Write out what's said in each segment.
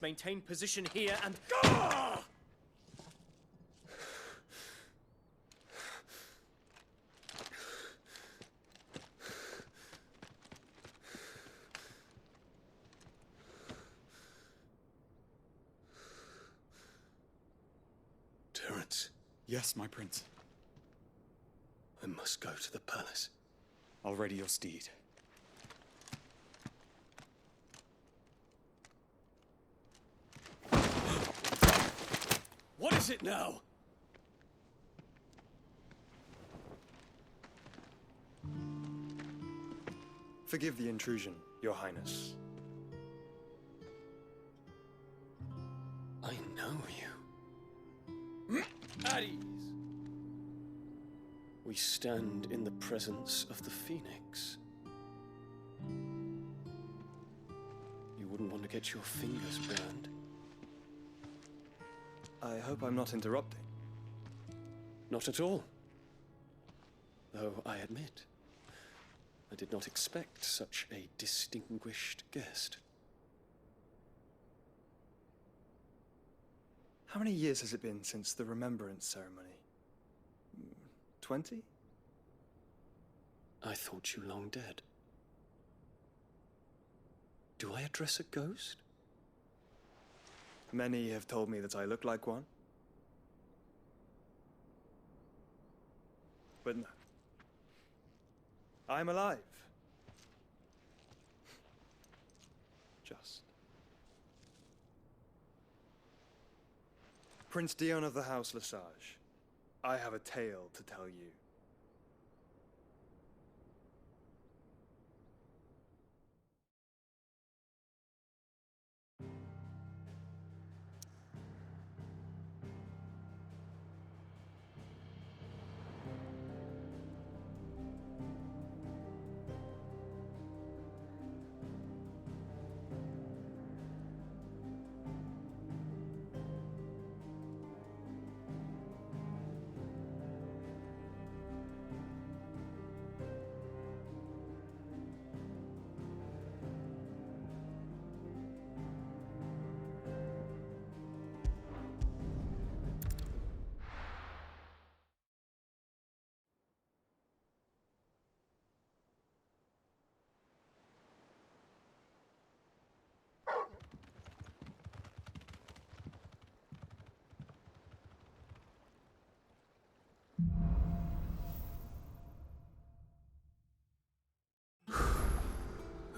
Maintain position here and... Terence. Yes, my prince. I must go to the palace. I'll ready your steed. What is it now? Forgive the intrusion, Your Highness. I know you. At ease. We stand in the presence of the Phoenix. You wouldn't want to get your fingers burned. I hope I'm not interrupting. Not at all. Though I admit, I did not expect such a distinguished guest. How many years has it been since the Remembrance Ceremony? 20? I thought you long dead. Do I address a ghost? Many have told me that I look like one. But no. I'm alive. Just. Prince Dion of the House Lesage, I have a tale to tell you.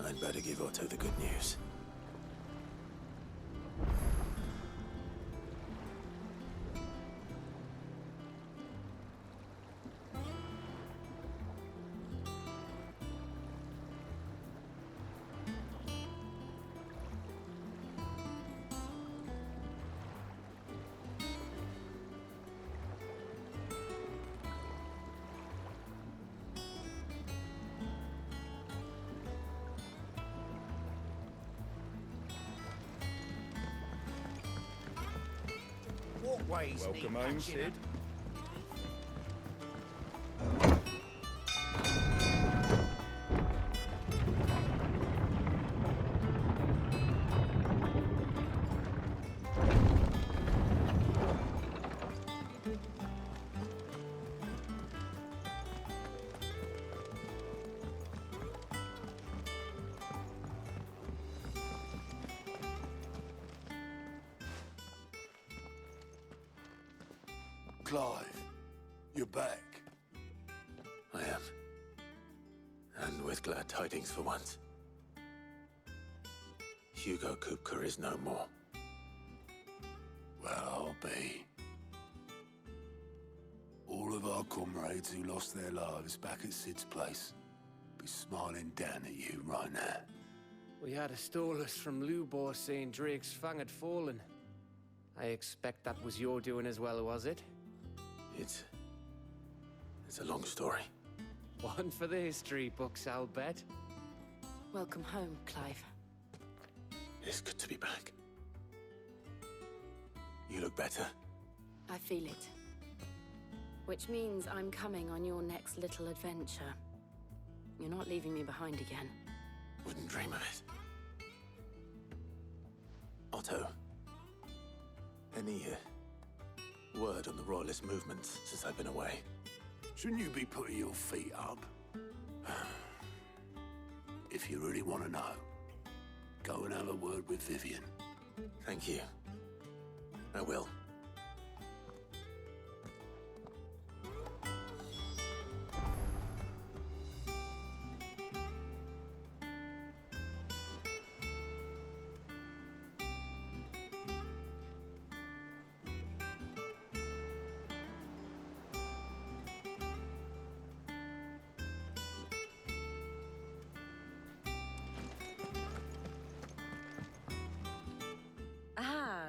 I'd better give Otto the good news. Welcome home, Sid. Clive, you're back. I am. And with glad tidings for once. Hugo Kupka is no more. Well, I'll be. All of our comrades who lost their lives back at Sid's place be smiling down at you right now. We had a stolus from Lubor saying Drake's fang had fallen. I expect that was your doing as well, was it? It's a long story. One for the history books, I'll bet. Welcome home, Clive. It's good to be back. You look better. I feel it. Which means I'm coming on your next little adventure. You're not leaving me behind again. Wouldn't dream of it. Otto. Any word on the Royalist movements since I've been away? Shouldn't you be putting your feet up? If you really want to know, go and have a word with Vivian. Thank you. I will.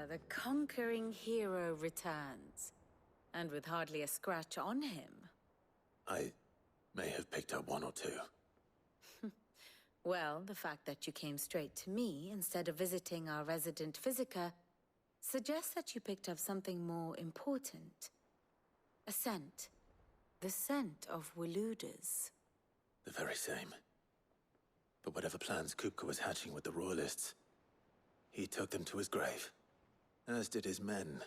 The conquering hero returns, and with hardly a scratch on him. I may have picked up one or two. Well, the fact that you came straight to me instead of visiting our resident physiker suggests that you picked up something more important. A scent. The scent of Waludas. The very same. But whatever plans Kupka was hatching with the Royalists, he took them to his grave. As did his men.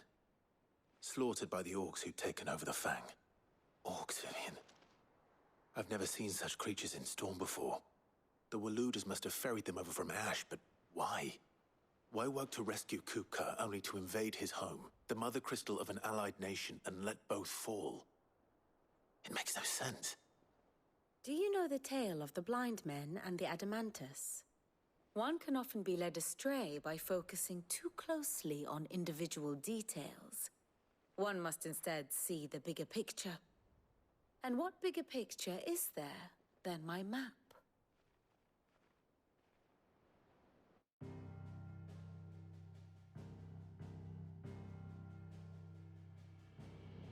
Slaughtered by the orcs who'd taken over the Fang. Orcs, Vivian. I've never seen such creatures in Storm before. The Waludas must have ferried them over from Ash, but why? Why work to rescue Kupka only to invade his home, the mother crystal of an allied nation, and let both fall? It makes no sense. Do you know the tale of the blind men and the Adamantus? One can often be led astray by focusing too closely on individual details. One must instead see the bigger picture. And what bigger picture is there than my map?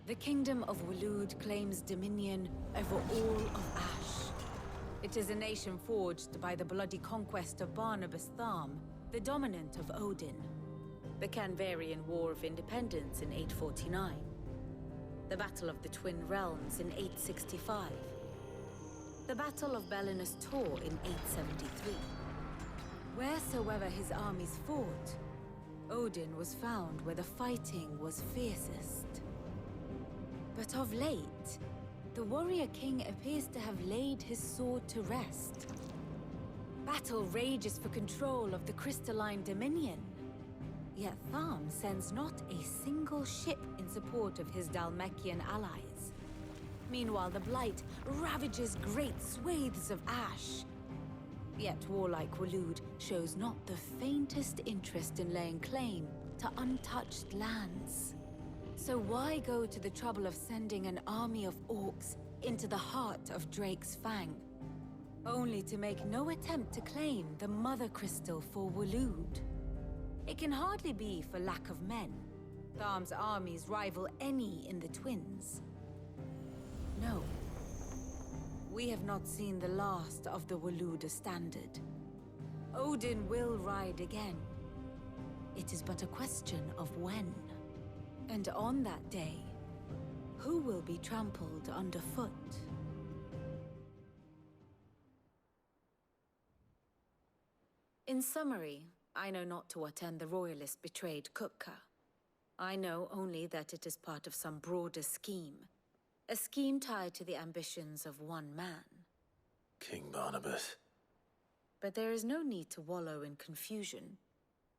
The Kingdom of Waloed claims dominion over all of Ash. It is a nation forged by the bloody conquest of Barnabas Tharm, the dominant of Odin. The Canvarian War of Independence in 849. The Battle of the Twin Realms in 865. The Battle of Belinus Tor in 873. Wheresoever his armies fought, Odin was found where the fighting was fiercest. But of late, the warrior king appears to have laid his sword to rest. Battle rages for control of the crystalline dominion. Yet Tharm sends not a single ship in support of his Dhalmekian allies. Meanwhile, the Blight ravages great swathes of Ash. Yet warlike Waloed shows not the faintest interest in laying claim to untouched lands. So why go to the trouble of sending an army of orcs into the heart of Drake's Fang, only to make no attempt to claim the Mother Crystal for Waloed? It can hardly be for lack of men. Tharm's armies rival any in the Twins. No. We have not seen the last of the Waluda standard. Odin will ride again. It is but a question of when. And on that day, who will be trampled underfoot? In summary, I know not to what end the Royalists betrayed Kupka. I know only that it is part of some broader scheme. A scheme tied to the ambitions of one man. King Barnabas. But there is no need to wallow in confusion.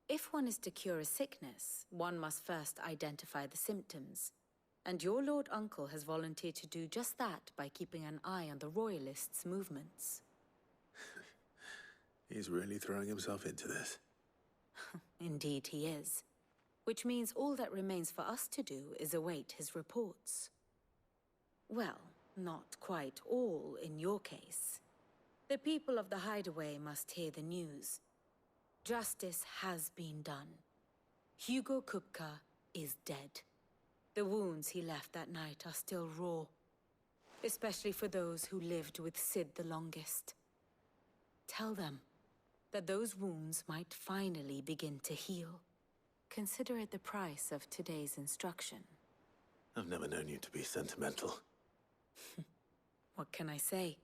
If one is to cure a sickness, one must first identify the symptoms. And your Lord Uncle has volunteered to do just that by keeping an eye on the Royalists' movements. He's really throwing himself into this. Indeed he is. Which means all that remains for us to do is await his reports. Well, not quite all in your case. The people of the Hideaway must hear the news. Justice has been done. Hugo Kupka is dead. The wounds he left that night are still raw, especially for those who lived with Sid the longest. Tell them that those wounds might finally begin to heal. Consider it the price of today's instruction. I've never known you to be sentimental. What can I say?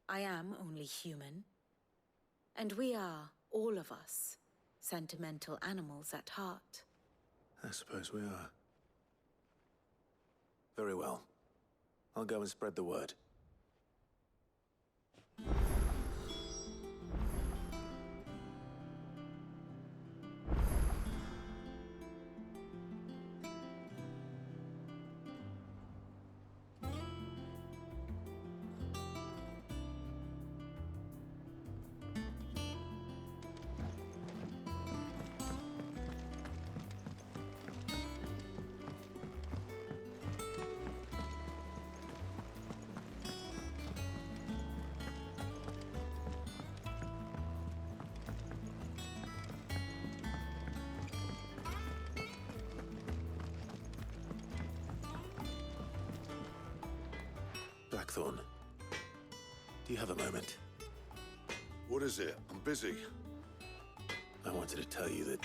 I am only human. And we are, all of us, sentimental animals at heart. I suppose we are. Very well. I'll go and spread the word. Blackthorn, do you have a moment? What is it? I'm busy. I wanted to tell you that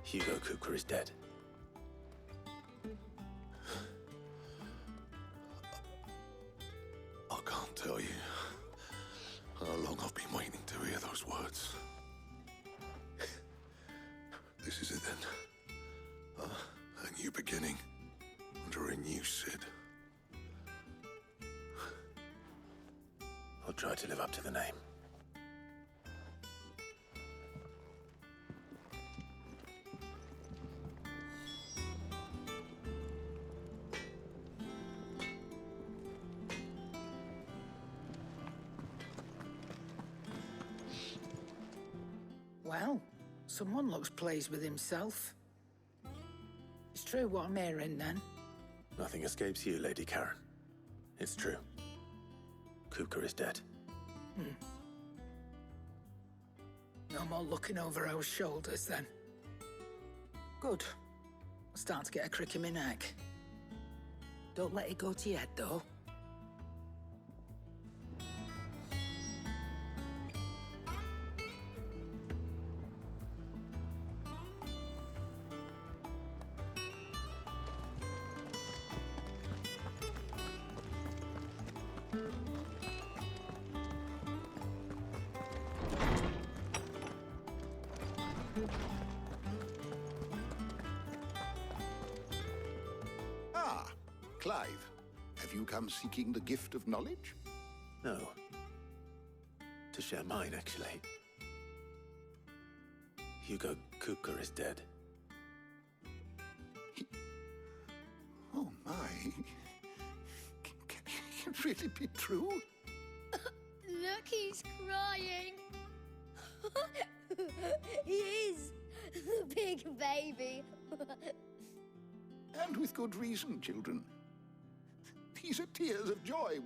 Hugo Kupka is dead. I can't tell you how long I've been waiting to hear those words. This is it then. A new beginning under a new Cid. I'll try to live up to the name. Well, someone looks pleased with himself. It's true what I'm hearing, then. Nothing escapes you, Lady Karen. It's true. Kupka is dead. No more looking over our shoulders, then. Good. I'm starting to get a crick in my neck. Don't let it go to your head, though. Ah, Clive. Have you come seeking the gift of knowledge? No. To share mine, actually. Hugo Kupka is dead. Oh, my. Can it really be true? Look, he's crying. He is. The big baby. And with good reason, children. These are tears of joy.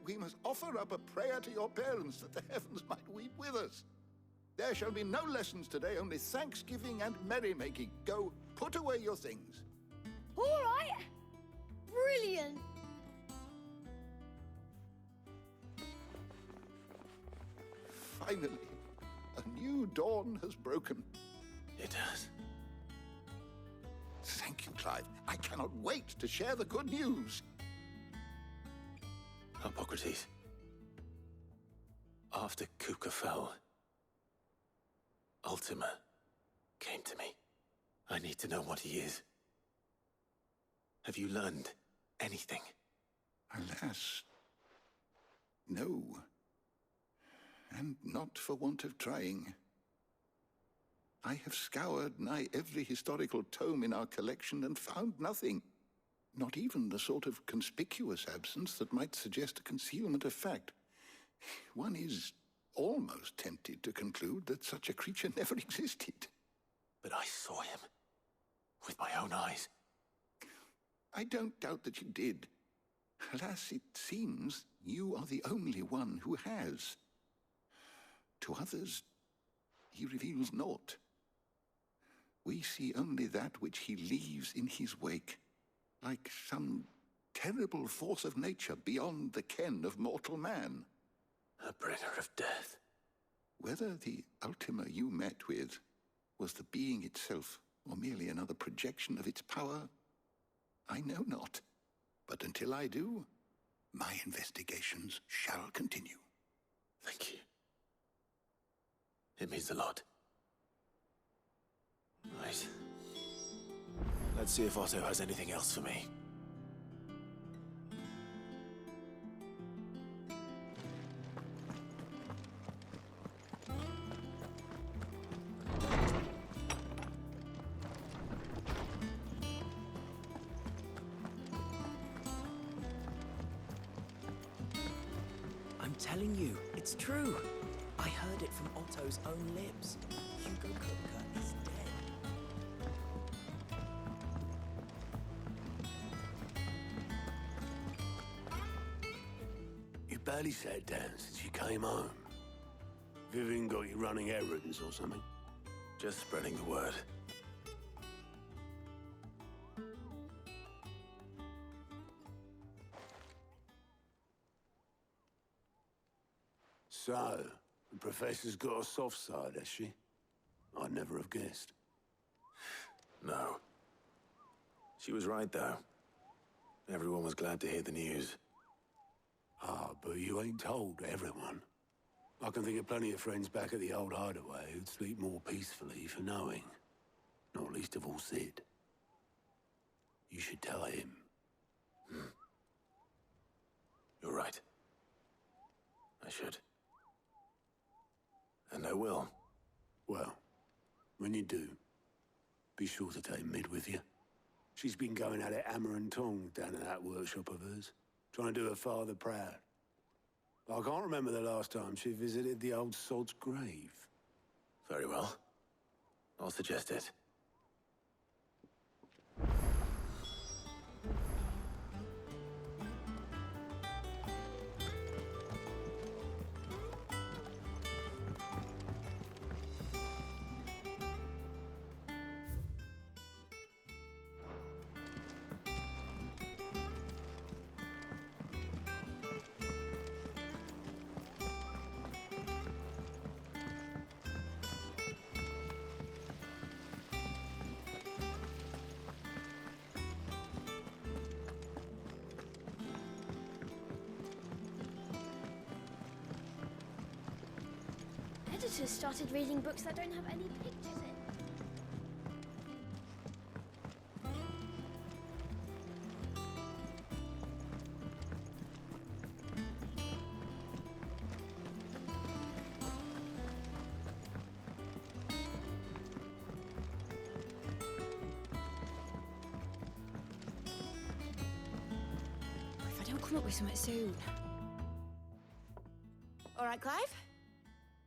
We must offer up a prayer to your parents that the heavens might weep with us. There shall be no lessons today, only thanksgiving and merrymaking. Go, put away your things. All right. Brilliant. Finally, a new dawn has broken. It has. Thank you, Clive. I cannot wait to share the good news. Hippocrates. After Kupka fell, Ultima came to me. I need to know what he is. Have you learned anything? Alas, no. And not for want of trying. I have scoured nigh every historical tome in our collection and found nothing. Not even the sort of conspicuous absence that might suggest a concealment of fact. One is almost tempted to conclude that such a creature never existed. But I saw him. With my own eyes. I don't doubt that you did. Alas, it seems you are the only one who has. To others, he reveals naught. We see only that which he leaves in his wake, like some terrible force of nature beyond the ken of mortal man. A bringer of death. Whether the Ultima you met with was the being itself, or merely another projection of its power, I know not. But until I do, my investigations shall continue. Thank you. It means a lot. Right. Let's see if Otto has anything else for me. I'm telling you, it's true. I heard it from Otto's own lips. Hugo Kupka is dead. You barely sat down since you came home. Vivian got you running errands or something? Just spreading the word. So, the Professor's got a soft side, has she? I'd never have guessed. No. She was right, though. Everyone was glad to hear the news. Ah, but you ain't told everyone. I can think of plenty of friends back at the old hideaway who'd sleep more peacefully for knowing. Not least of all Sid. You should tell him. You're right. I should. And I will. Well, when you do, be sure to take Mid with you. She's been going at it hammer and tongs down in that workshop of hers, trying to do her father proud. I can't remember the last time she visited the old sod's grave. Very well. I'll suggest it. Editors started reading books that don't have any pictures in. If I don't come up with something soon. All right, Clive?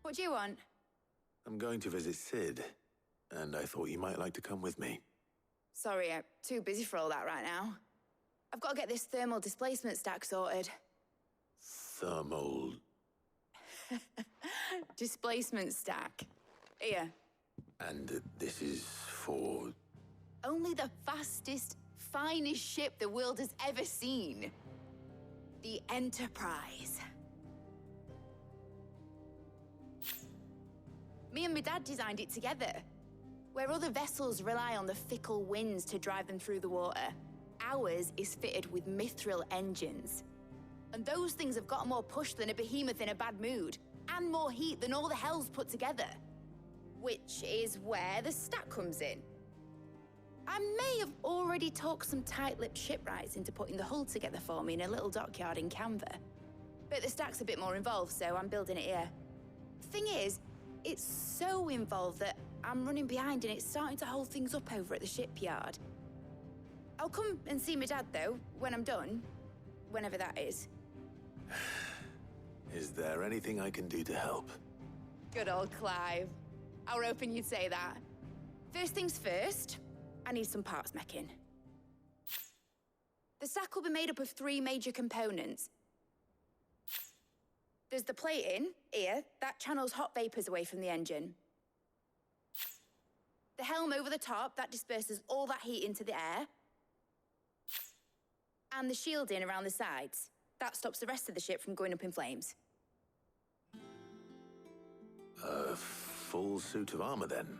What do you want? I'm going to visit Sid, and I thought you might like to come with me. Sorry, I'm too busy for all that right now. I've got to get this thermal displacement stack sorted. Thermal... Displacement stack. Here. And this is for... Only the fastest, finest ship the world has ever seen. The Enterprise. Me and my dad designed it together. Where other vessels rely on the fickle winds to drive them through the water, ours is fitted with mithril engines. And those things have got more push than a behemoth in a bad mood, and more heat than all the hells put together. Which is where the stack comes in. I may have already talked some tight-lipped shipwrights into putting the hull together for me in a little dockyard in Canva. But the stack's a bit more involved, so I'm building it here. Thing is, it's so involved that I'm running behind and it's starting to hold things up over at the shipyard. I'll come and see my dad, though, when I'm done. Whenever that is. Is there anything I can do to help? Good old Clive. I were hoping you'd say that. First things first, I need some parts meching. The stack will be made up of 3 major components. There's the plating, here, that channels hot vapors away from the engine. The helm over the top, that disperses all that heat into the air. And the shielding around the sides, that stops the rest of the ship from going up in flames. A full suit of armor, then.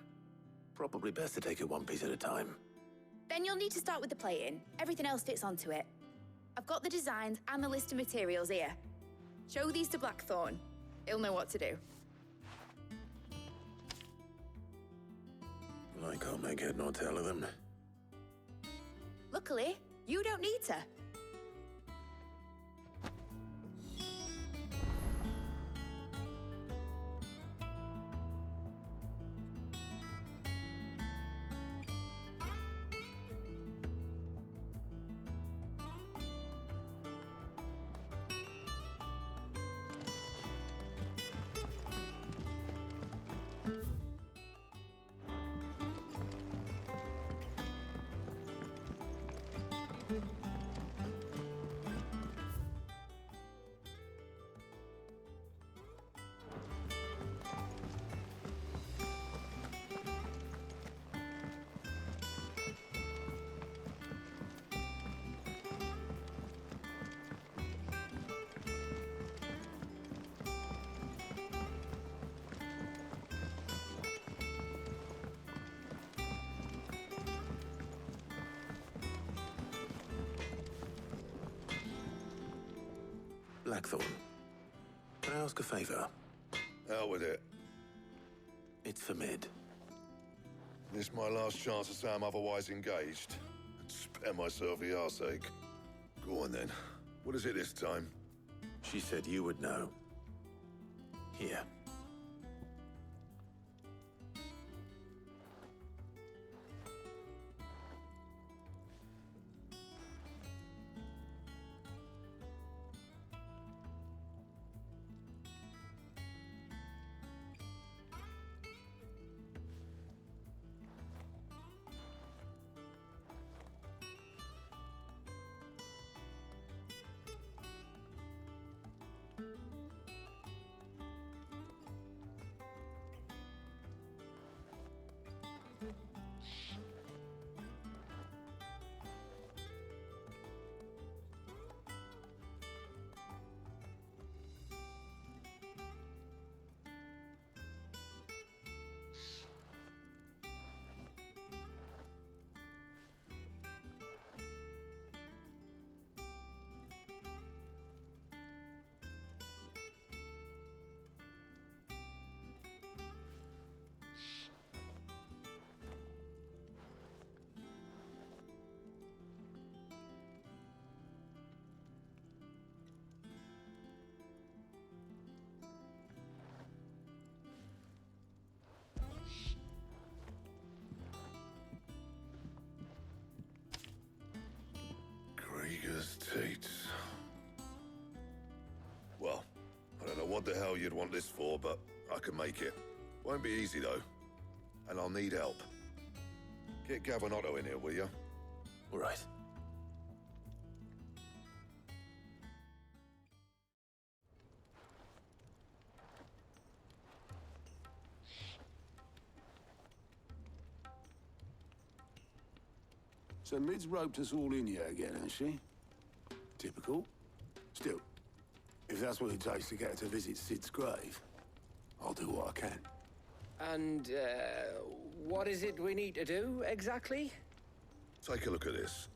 Probably best to take it one piece at a time. Then you'll need to start with the plating. Everything else fits onto it. I've got the designs and the list of materials here. Show these to Blackthorn. He'll know what to do. I can't make head nor tail of them. Luckily, you don't need to. Blackthorn, can I ask a favor? Out with it. It's for Mid. This my last chance to say I'm otherwise engaged. Spare myself the arseache. Go on then. What is it this time? She said you would know. Here. Teats. Well, I don't know what the hell you'd want this for, but I can make it. Won't be easy, though. And I'll need help. Get Gavin-Otto in here, will you? All right. So Mid's roped us all in here again, has she? Typical. Still, if that's what it takes to get her to visit Sid's grave, I'll do what I can. And, what is it we need to do, exactly? Take a look at this.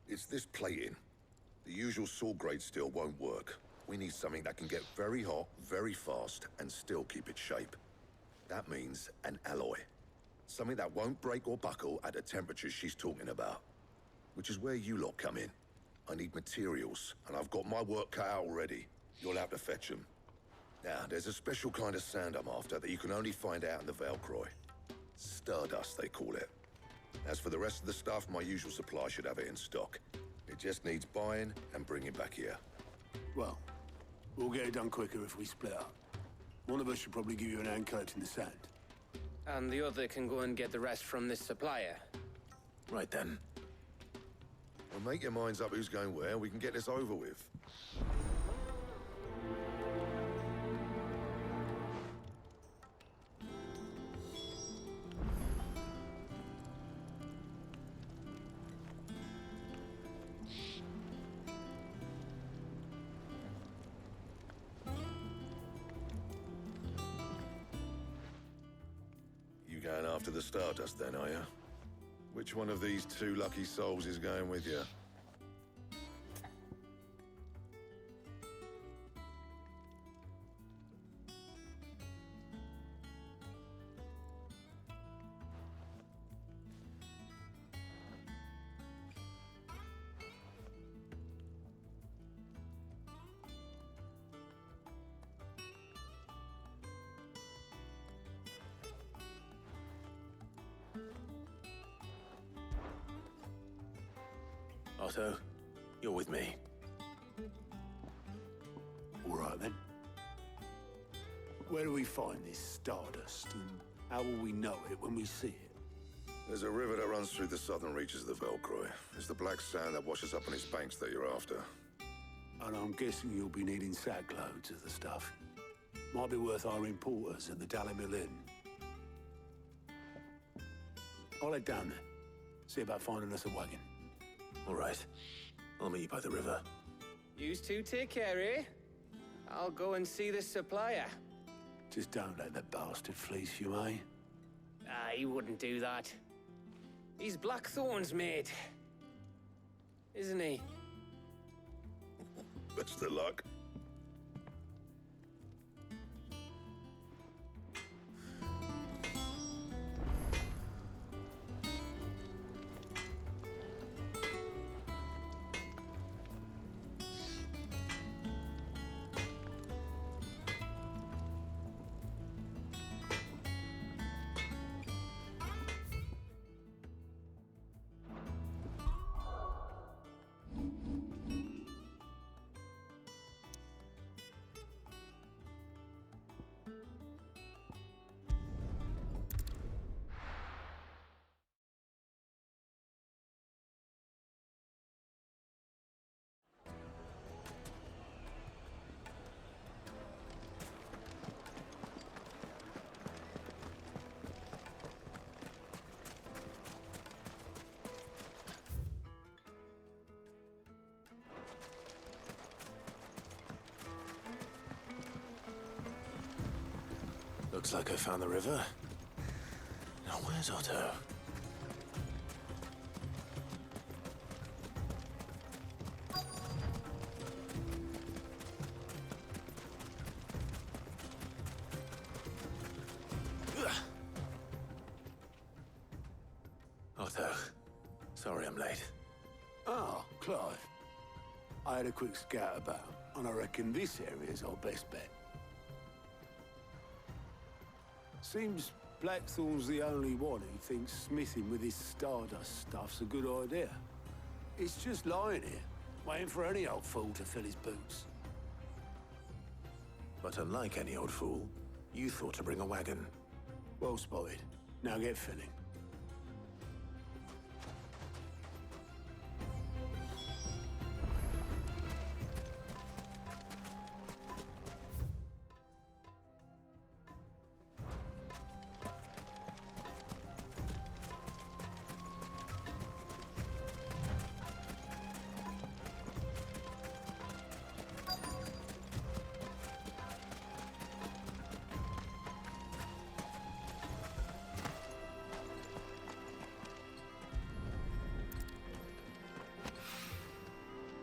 It's this plating. The usual sword grade steel won't work. We need something that can get very hot, very fast, and still keep its shape. That means an alloy. Something that won't break or buckle at the temperatures she's talking about. Which is where you lot come in. I need materials, and I've got my work cut out already. You'll have to fetch them. Now, there's a special kind of sand I'm after that you can only find out in the Valcroy. Stardust, they call it. As for the rest of the stuff, my usual supply should have it in stock. It just needs buying and bringing back here. Well, we'll get it done quicker if we split up. One of us should probably give you an hand coat in the sand. And the other can go and get the rest from this supplier. Right then. Well, make your minds up who's going where, and we can get this over with. You going after the Stardust then, are you? Which one of these two lucky souls is going with you? Otto, you're with me. All right, then. Where do we find this stardust, and how will we know it when we see it? There's a river that runs through the southern reaches of the Velcroy. It's the black sand that washes up on its banks that you're after. And I'm guessing you'll be needing sackloads of the stuff. Might be worth hiring porters at the Dalimil Inn. I'll head down there. See about finding us a wagon. All right. I'll meet you by the river. Yous two take care, eh? I'll go and see this supplier. Just don't let the bastard fleece you, eh? Ah, he wouldn't do that. He's Blackthorn's mate. Isn't he? Best of luck. Looks like I found the river. Now where's Otto? Otto, sorry I'm late. Oh, Clive. I had a quick scout about, and I reckon this area's our best bet. Seems Blackthorn's the only one who thinks smithing with his stardust stuff's a good idea. It's just lying here, waiting for any old fool to fill his boots. But unlike any old fool, you thought to bring a wagon. Well spotted. Now get filling.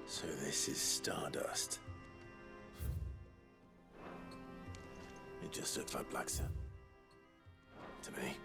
So this is stardust. It just looks like black sand. To me.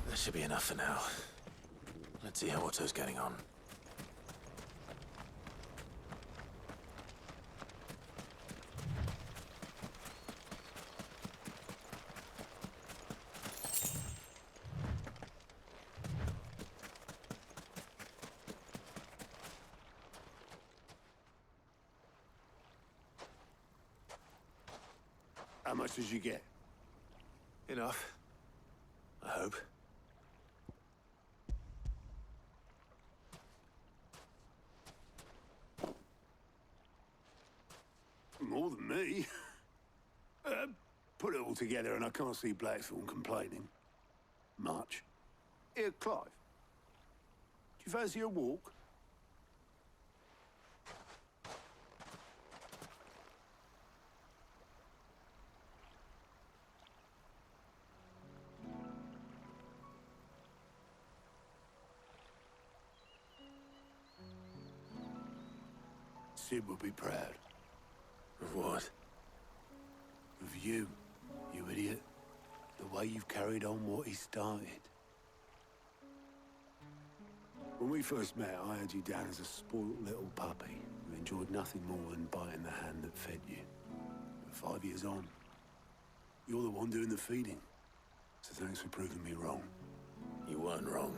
That should be enough for now. Let's see how Otto's getting on. How much did you get? Enough. I hope. More than me. Put it all together and I can't see Blackthorn complaining. Much. Here, Clive. Do you fancy a walk? Sid will be proud. Of what? Of you, you idiot. The way you've carried on what he started. When we first met, I had you down as a spoilt little puppy who enjoyed nothing more than biting the hand that fed you. But 5 years on, you're the one doing the feeding. So thanks for proving me wrong. You weren't wrong.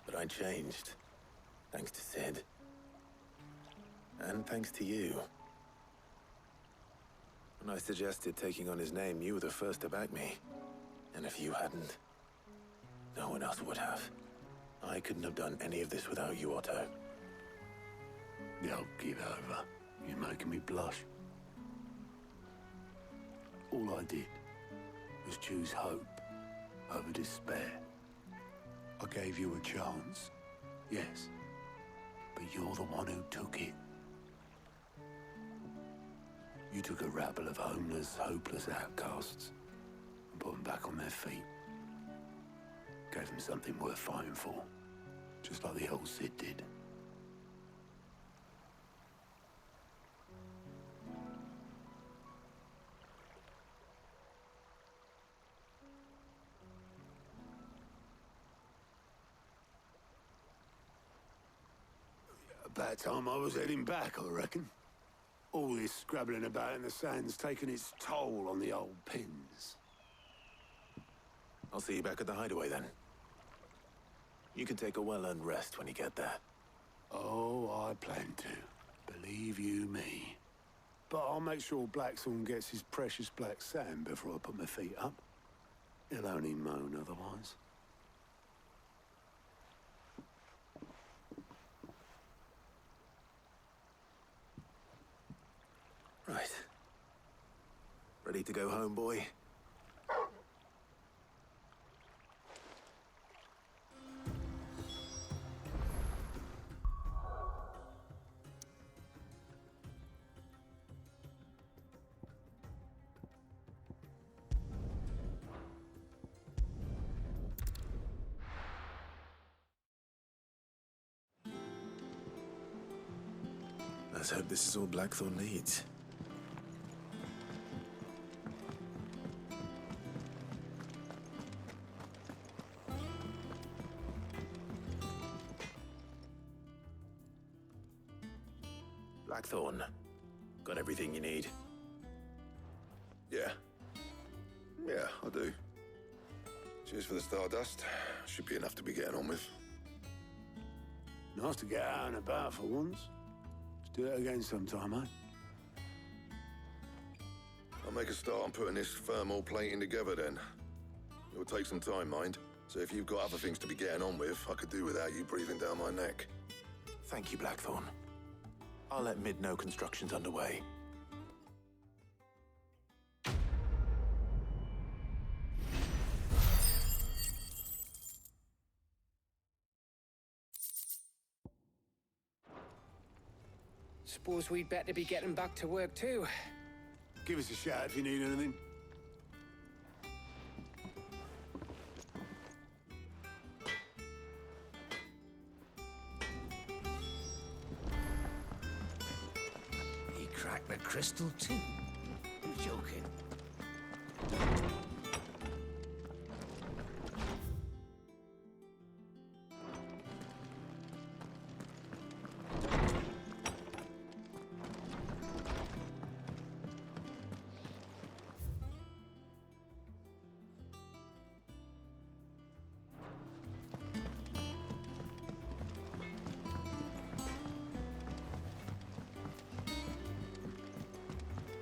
But I changed. Thanks to Sid. And thanks to you. When I suggested taking on his name, you were the first to back me. And if you hadn't, no one else would have. I couldn't have done any of this without you, Otto. Don't give over. You're making me blush. All I did was choose hope over despair. I gave you a chance, yes, but you're the one who took it. You took a rabble of homeless, hopeless outcasts and put them back on their feet. Gave them something worth fighting for, just like the old Sid did. About time I was heading back, I reckon. All this scrabbling about in the sand's taken its toll on the old pins. I'll see you back at the hideaway then. You can take a well-earned rest when you get there. Oh, I plan to. Believe you me. But I'll make sure Blackthorn gets his precious black sand before I put my feet up. He'll only moan otherwise. Right. Ready to go home, boy? Let's hope this is all Blackthorn needs. Blackthorn, got everything you need? Yeah. Yeah, I do. Cheers for the stardust. Should be enough to be getting on with. Nice to get out and about for once. Let's do it again sometime, eh? I'll make a start on putting this thermal plating together then. It'll take some time, mind. So if you've got other things to be getting on with, I could do without you breathing down my neck. Thank you, Blackthorn. I'll let Mid know construction's underway. Suppose we'd better be getting back to work too. Give us a shout if you need anything. He cracked the crystal too. You're joking.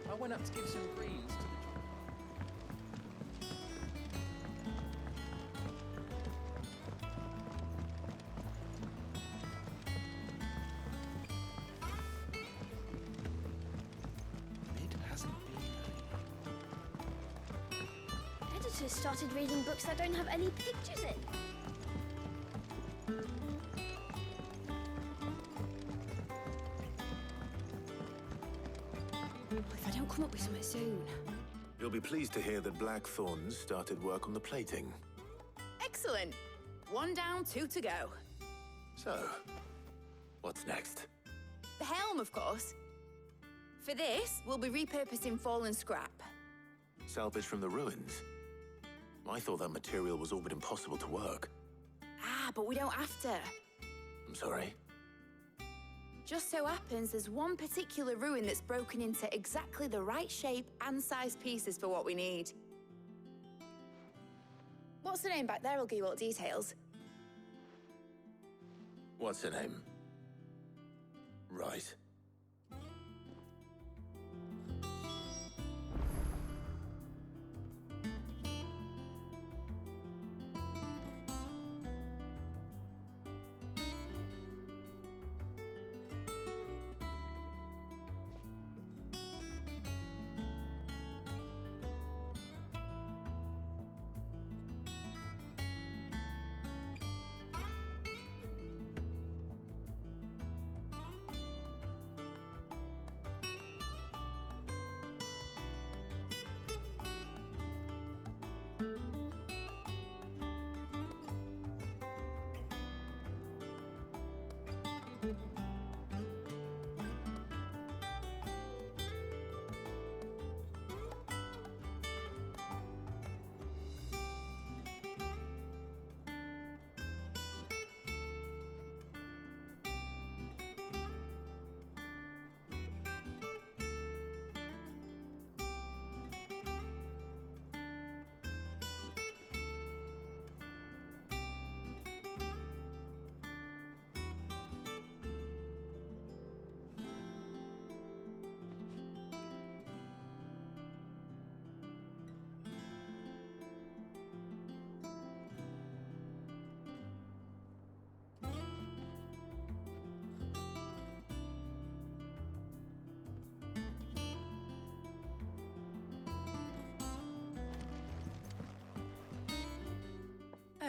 I went up to give some greens to the editors started reading books that don't have any pictures in. If I don't come up with something soon. You'll be pleased to hear that Blackthorn started work on the plating. Excellent. 1 down, 2 to go. So, what's next? The helm, of course. For this, we'll be repurposing fallen scrap. Salvage from the ruins? I thought that material was all but impossible to work. Ah, but we don't have to. I'm sorry. Just so happens there's one particular ruin that's broken into exactly the right shape and size pieces for what we need. What's the name back there? I'll give you all the details. What's her name? Right.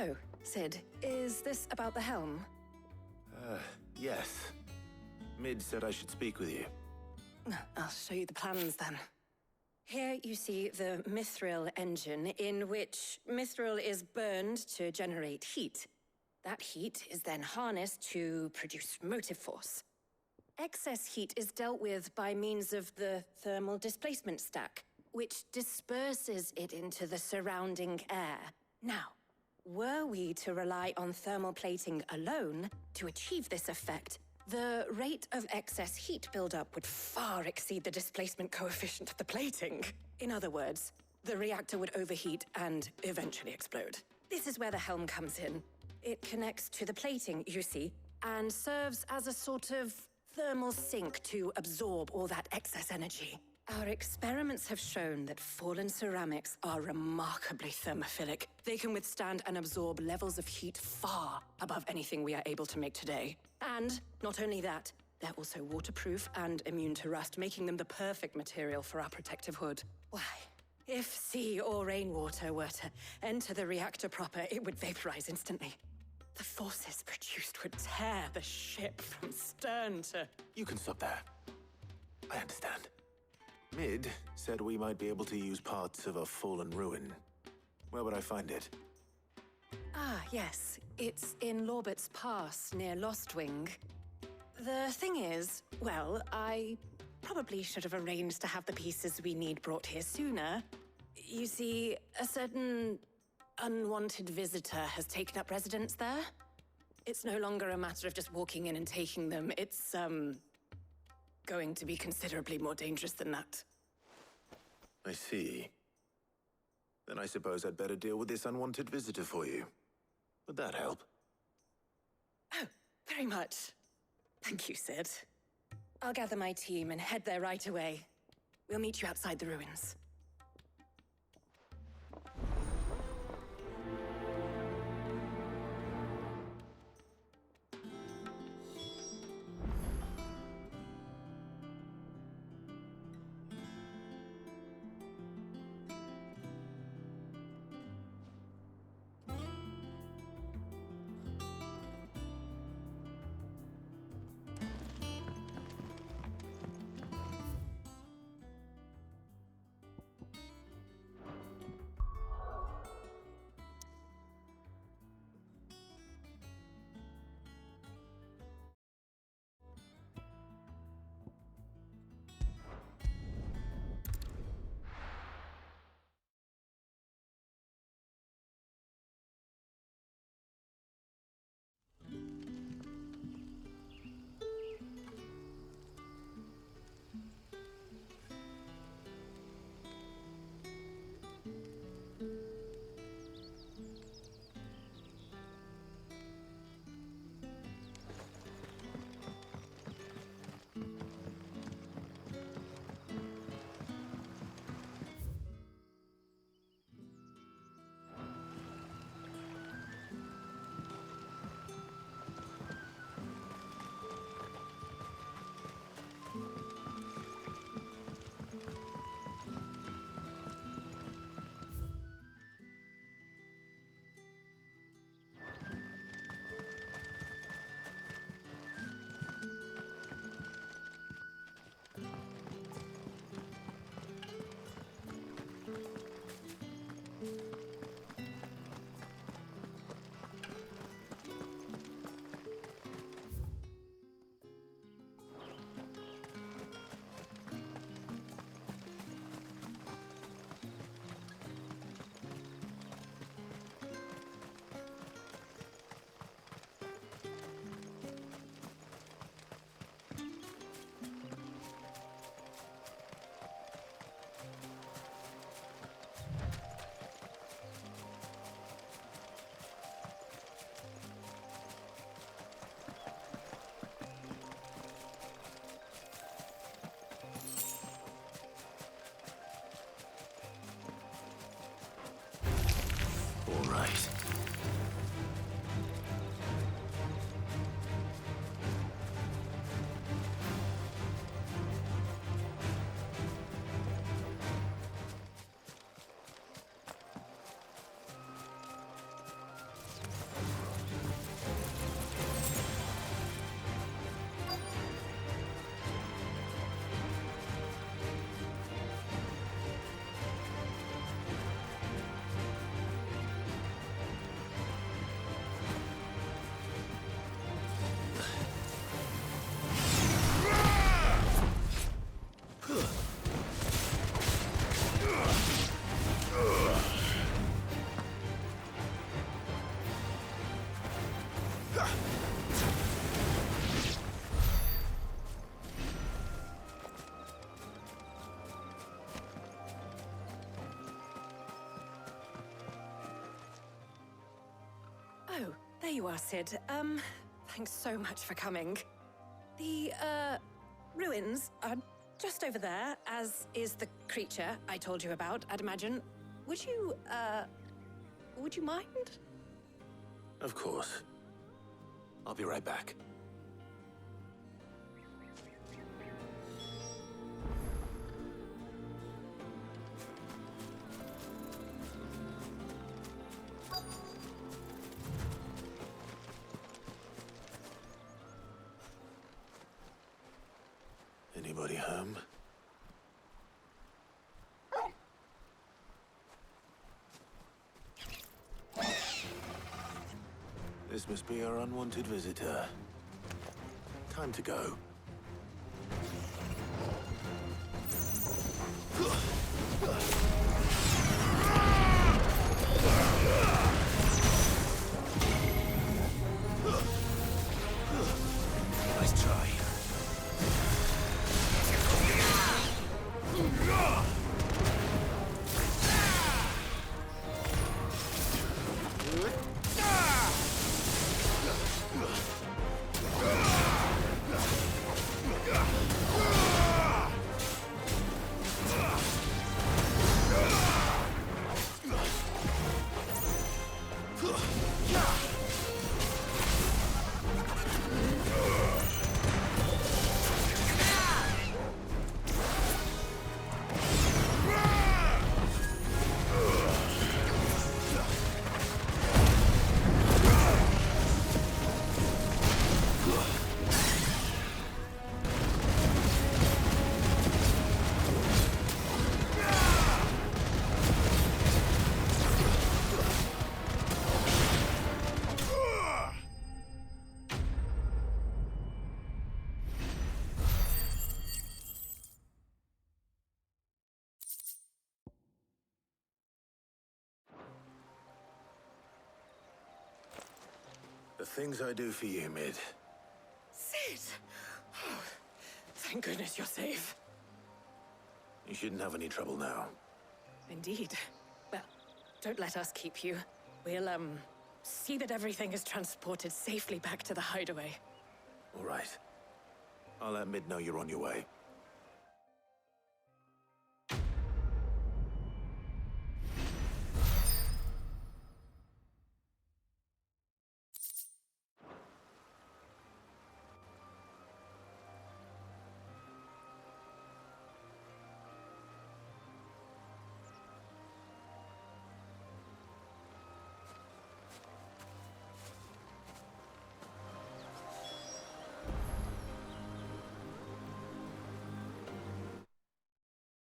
Oh, Sid, is this about the helm? Yes. Mid said I should speak with you. I'll show you the plans then. Here you see the mithril engine, in which mithril is burned to generate heat. That heat is then harnessed to produce motive force. Excess heat is dealt with by means of the thermal displacement stack, which disperses it into the surrounding air. Now, were we to rely on thermal plating alone to achieve this effect, the rate of excess heat buildup would far exceed the displacement coefficient of the plating. In other words, the reactor would overheat and eventually explode. This is where the helm comes in. It connects to the plating, you see, and serves as a sort of thermal sink to absorb all that excess energy. Our experiments have shown that fallen ceramics are remarkably thermophilic. They can withstand and absorb levels of heat far above anything we are able to make today. And not only that, they're also waterproof and immune to rust, making them the perfect material for our protective hood. Why, if sea or rainwater were to enter the reactor proper, it would vaporize instantly. The forces produced would tear the ship from stern to... You can stop there. I understand. Mid said we might be able to use parts of a fallen ruin. Where would I find it? Ah, yes. It's in Lorbert's Pass, near Lostwing. The thing is, well, I probably should have arranged to have the pieces we need brought here sooner. You see, a certain unwanted visitor has taken up residence there. It's no longer a matter of just walking in and taking them. It's, going to be considerably more dangerous than that. I see. Then I suppose I'd better deal with this unwanted visitor for you. Would that help? Oh, very much. Thank you, Sid. I'll gather my team and head there right away. We'll meet you outside the ruins. There you are, Sid. Thanks so much for coming. The, ruins are just over there, as is the creature I told you about, I'd imagine. Would you mind? Of course. I'll be right back. Anybody home? This must be our unwanted visitor. Time to go. Nice try. The things I do for you, Mid. Sid! Oh, thank goodness you're safe. You shouldn't have any trouble now. Indeed. Well, don't let us keep you. We'll, see that everything is transported safely back to the hideaway. All right. I'll let Mid know you're on your way.